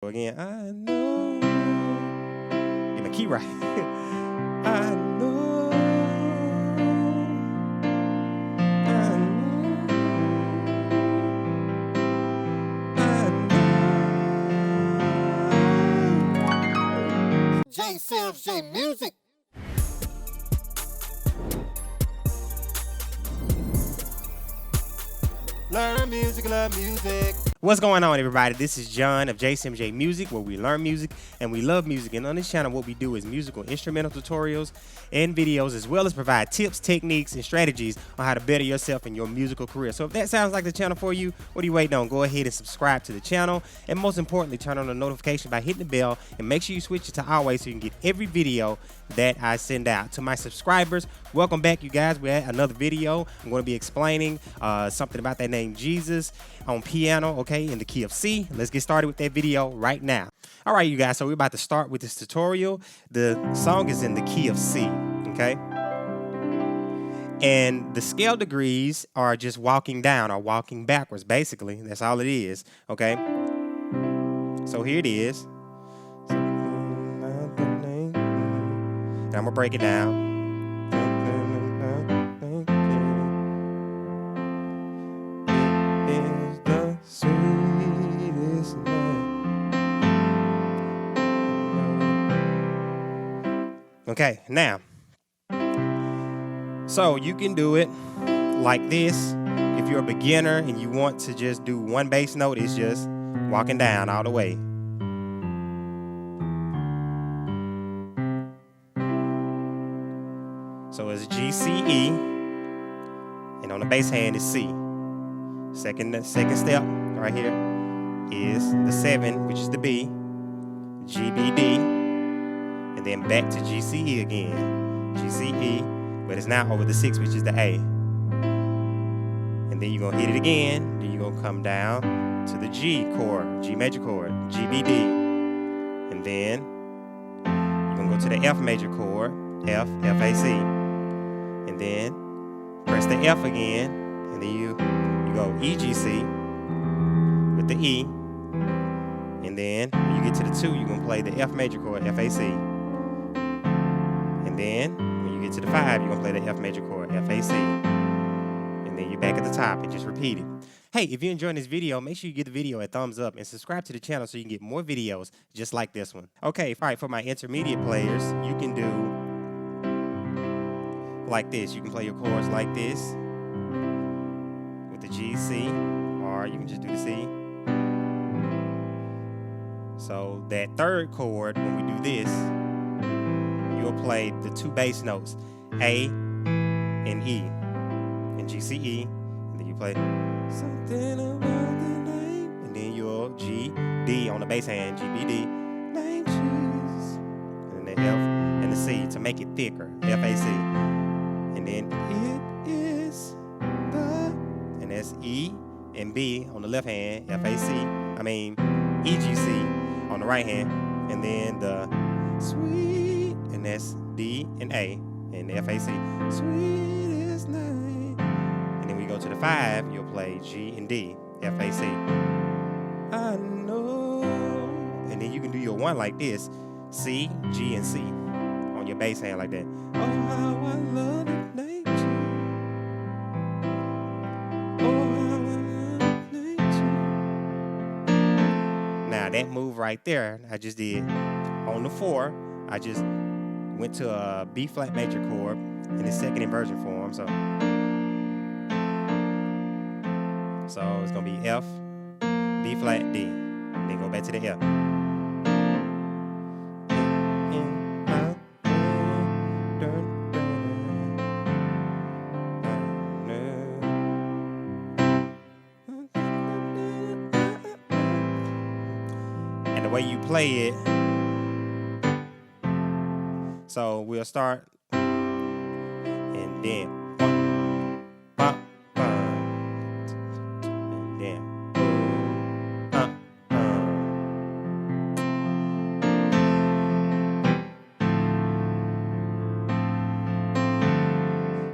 Again, I know. Get my key right. I know. I know. J Sims J Music. Learn music, love music. What's going on, everybody? This is John of JSMJ Music, where we learn music and we love music. And on this channel, what we do is musical instrumental tutorials and videos, as well as provide tips, techniques, and strategies on how to better yourself in your musical career. So if that sounds like the channel for you, what are you waiting on? Go ahead and subscribe to the channel. And most importantly, turn on the notification by hitting the bell and make sure you switch it to always so you can get every video that I send out. To my subscribers, welcome back, you guys. We're at another video. I'm going to be explaining something about that name Jesus on piano, okay, in the key of C. Let's get started with that video right now. All right, you guys, so we're about to start with this tutorial. The song is in the key of C, okay? And the scale degrees are just walking down or walking backwards, basically. That's all it is, okay? So here it is. And I'm gonna break it down. Okay, now, so you can do it like this. If you're a beginner and you want to just do one bass note, it's just walking down all the way. So it's G, C, E, and on the bass hand is C. Second step right here is the 7, which is the B, G, B, D, and then back to G, C, E again, G, C, E, but it's now over the 6, which is the A. And then you're gonna hit it again, then you're gonna come down to the G chord, G major chord, G, B, D, and then you're gonna go to the F major chord, F, F, A, C. And then press the F again, and then you go E, G, C with the E, and then when you get to the 2, you're gonna play the F major chord, F, A, C, and then when you get to the 5, you're gonna play the F major chord, F, A, C, and then you're back at the top and just repeat it. Hey, if you're enjoying this video, make sure you give the video a thumbs up and subscribe to the channel so you can get more videos just like this one. Okay, all right, for my intermediate players, you can do like this. You can play your chords like this with the G, C, or you can just do the C. So that third chord, when we do this, you'll play the 2 bass notes, A and E, and G, C, E, and then you play something about the name, and then you'll G, D on the bass hand, G, B, D, name Jesus, and then the F and the C to make it thicker, F, A, C. And then it is the, and that's E and B on the left hand, F, A, C, E, G, C on the right hand, and then the sweet, and that's D and A, and the F, A, C, sweetest name. And then we go to the 5, you'll play G and D, F, A, C. I know. And then you can do your 1 like this, C, G, and C on your bass hand like that. Oh, how I love it. That move right there, I just did on the 4. I just went to a B flat major chord in the second inversion form. So it's gonna be F, B flat, D, then go back to the F. The way you play it, so we'll start and then and then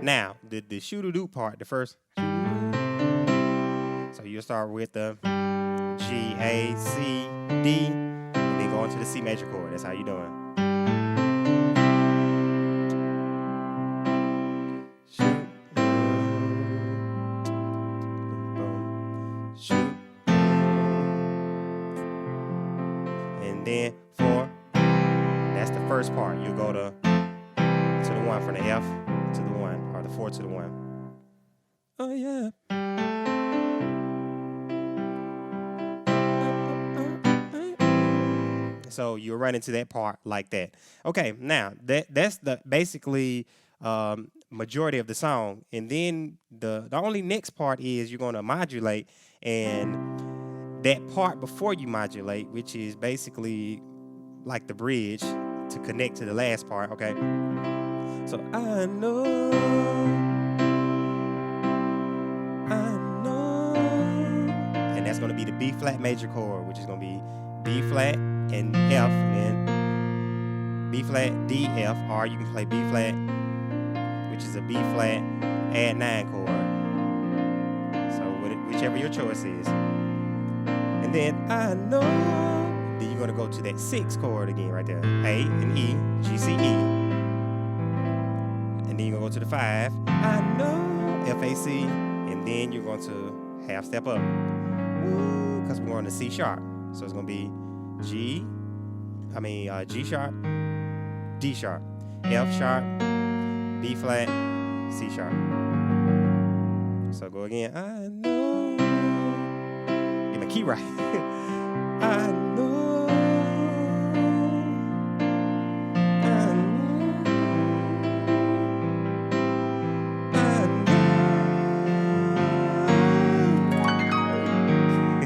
now the shoo-doo-doo part, the first, so you'll start with the G, A, C, D, going to the C major chord. That's how you're doing. Shoot. Shoot. And then 4. That's the first part. You go to the 1 from the F to the 1, or the 4 to the 1. Oh yeah. So you run into that part like that. Okay, now that's the basically majority of the song, and then the only next part is you're going to modulate, and that part before you modulate, which is basically like the bridge to connect to the last part. Okay, so I know, and that's going to be the B flat major chord, which is going to be B flat and F, and then B flat, D, F, or you can play B flat, which is a B flat add 9 chord. So whichever your choice is. And then I know, then you're gonna go to that 6 chord again right there. A and E, G, C, E. And then you're gonna go to the 5, I know, F, A, C, and then you're going to half step up. Because we're on the C sharp. So it's gonna be G sharp, D sharp, F sharp, B flat, C sharp. So go again. I know. Get my key right. I know. I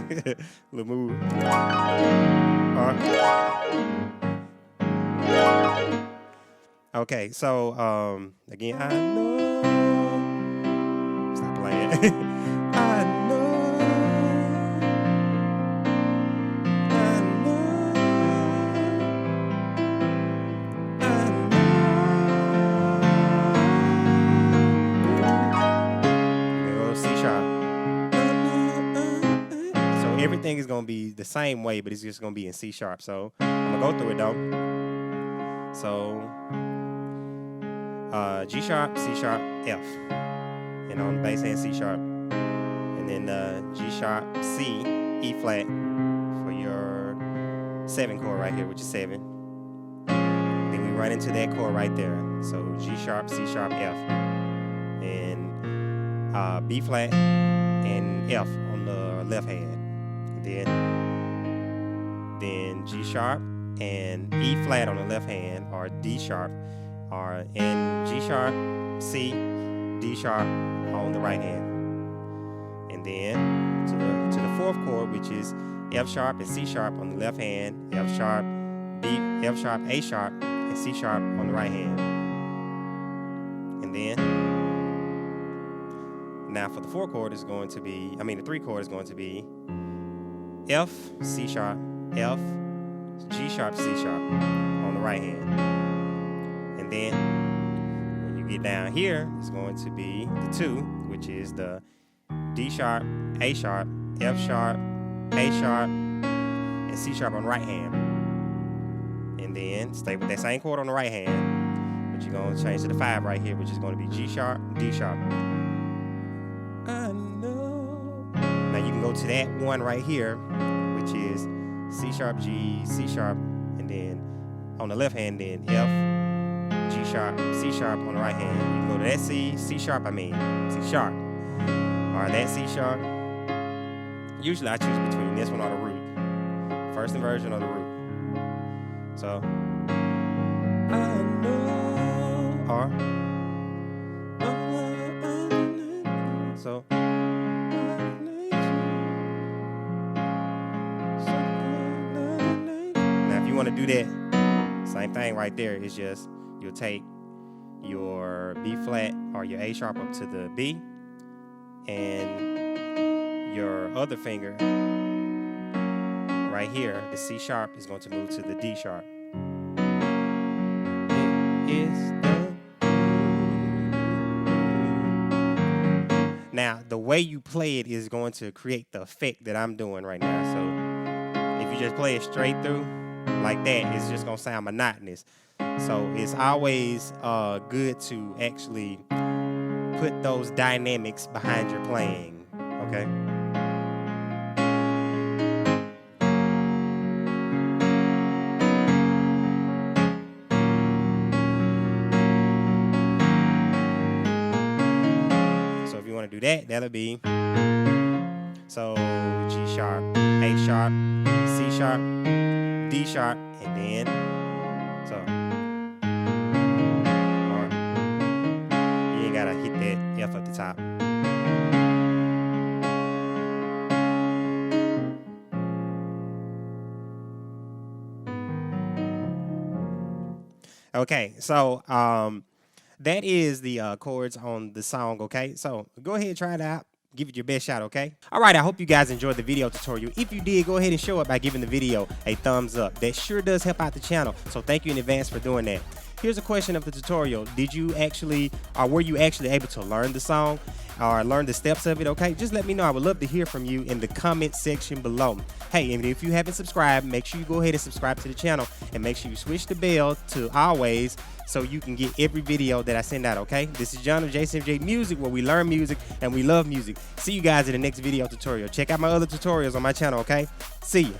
know. Little move. Okay, so again, I know. Stop playing. I know. I know. I know. Go C sharp. So everything is gonna be the same way, but it's just gonna be in C sharp. So I'm gonna go through it though. So G sharp, C sharp, F, and on the bass hand C sharp, and then G sharp, C, E flat for your 7 chord right here, which is 7. Then we run into that chord right there. So G sharp, C sharp, F, and B flat and F on the left hand. Then G sharp and E flat on the left hand, or D sharp, or in G sharp, C, D sharp on the right hand. And then to the 4th chord, which is F sharp and C sharp on the left hand, F sharp, A sharp, and C sharp on the right hand. And then now for the 4 chord is going to be, the 3 chord is going to be F, C sharp, F, G sharp, C sharp on the right hand. And then when you get down here, it's going to be the 2, which is the D sharp, A sharp, F sharp, A sharp, and C sharp on the right hand. And then stay with that same chord on the right hand, but you're going to change to the 5 right here, which is going to be G sharp, D sharp. I know. Now you can go to that one right here, which is C sharp, G, C sharp, and then on the left hand, then F, G sharp, C sharp on the right hand. You can go to that C sharp, C sharp, or that C sharp. Usually I choose between this one or the root. First inversion or the root. So, I know, or, so, now if you want to do that, same thing right there. It's just you'll take your B flat or your A sharp up to the B, and your other finger right here, the C sharp, is going to move to the D sharp. It is the. Now, the way you play it is going to create the effect that I'm doing right now. So if you just play it straight through, like that, it's just gonna sound monotonous. So it's always good to actually put those dynamics behind your playing, okay? So if you want to do that, that'll be so G sharp, A sharp, C sharp, D sharp, and then so. Or you ain't gotta hit that F at the top. Okay, so that is the chords on the song, okay? So go ahead and try it out. Give it your best shot, okay? All right, I hope you guys enjoyed the video tutorial. If you did, go ahead and show it by giving the video a thumbs up. That sure does help out the channel, so thank you in advance for doing that. Here's a question of the tutorial. Did you actually, or were you actually able to learn the song or learn the steps of it, okay? Just let me know. I would love to hear from you in the comment section below. Hey, and if you haven't subscribed, make sure you go ahead and subscribe to the channel and make sure you switch the bell to always so you can get every video that I send out, okay? This is John of JCMJ Music, where we learn music and we love music. See you guys in the next video tutorial. Check out my other tutorials on my channel, okay? See ya.